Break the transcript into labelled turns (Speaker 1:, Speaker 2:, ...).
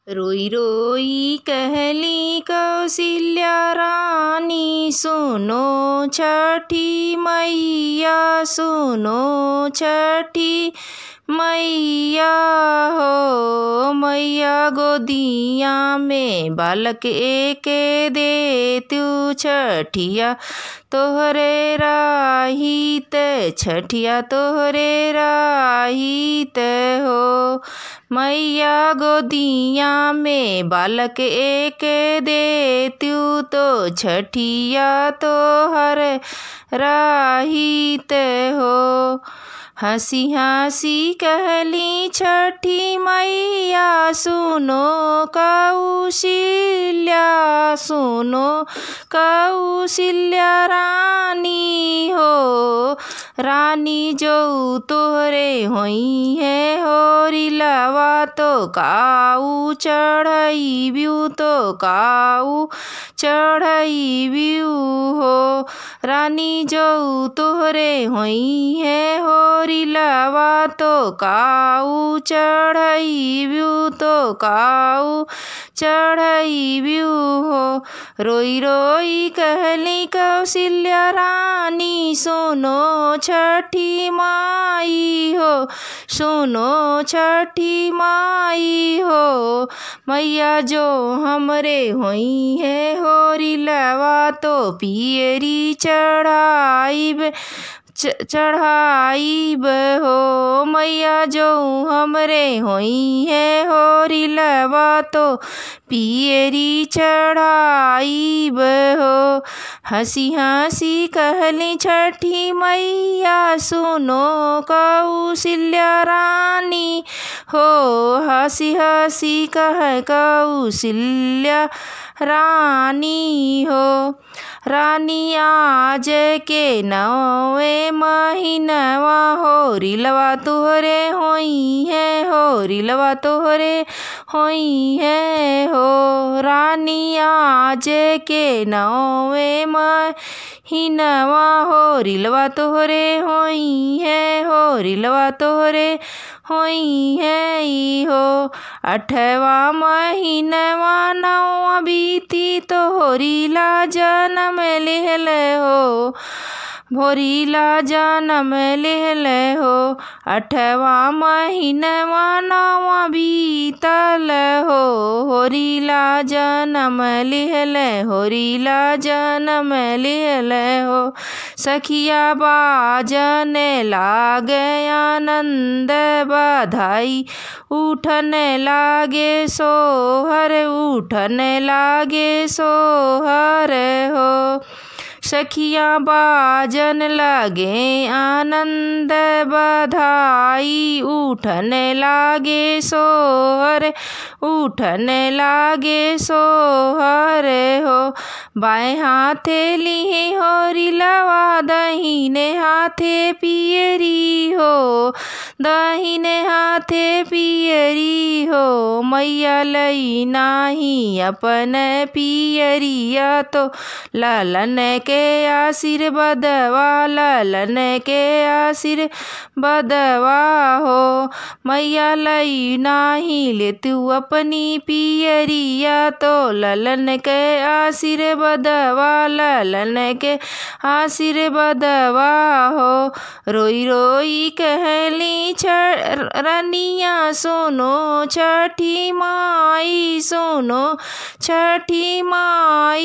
Speaker 1: रोई रोई कहली कौशल्या रानी, सुनो छठी मैया, सुनो छठी मैया हो। मैया गोदिया में बालक एक दे तू, छठिया तोहरे राहित, छठिया तोहरे राहित हो। मैया गोदिया में बालक एक दे तू, तो छठिया तोहर राहित हो। हंसी हंसी कहली छठी मैया, सुनो कौशल्या, सुनो कौशल्या रानी हो। रानी जो तोहरे होई है होरी लवा, तो काऊ चढ़ई ब्यू, तो काऊ चढ़ई ब्यू हो। रानी जो तोहरे होई है होरी लवा, तो काऊ चढ़ई ब्यू, तो काऊ चढ़ई ब्यू हो। रोई रोई कहली कौशल्या रानी, सुनो छठी माई हो, सुनो छठी माई हो। मैया जो हमरे होई है होरी लवा, तो पियरी चढ़ाईब चढ़ाईब हो। मैया जो हमरे होई है होरी लवा, तो पियरी चढ़ाईब हो। हंसी हंसी कहली छठी मैया, सुनो कौशल्या रानी हो। हंसी हंसी कह कौशल्या रानी हो। रानी आज के नौवे महीनवा, होरी लवा तोहरे होई है, होरी लवा तोहरे होई है हो। रानी आज के नौवे महीनवा, होरी लवा तोहरे होई है, होरी लवा तोहरे होई है हो। 8वां महीनवा नौवा बीती, तो होरीला जन्म लेहल हो, होरीला जन्म लेहल हो। 8वां महीनवा नौवा बीतल हो, होरीला जन्म लेहल, होरीला जन्म लेहल हो। सखिया बाजन लागे आनंद बधाई, उठन लागे सोहर, उठन लागे सोहर हो। सखिया बाजन लगे आनंद बधाई, उठन लागे सोहर, उठन लागे सोहर हो। बाएं हाथे लिए होरी लवा, दहिने हाथे पियरी हो, दहिने हाथे पियरी हो। मैया लई नाही अपन पियरिया, तो लालन के आशीर्वादवा, लालन के आशीर्वादवा हो। मैया लई नाही ले तू अपनी पियरिया, तो लालन के आशीर्वादवा, लालन के आशीर्वादवा हो। रोई रोई कहली रनिया, सुनो छठी माई, सुनो छठी माई।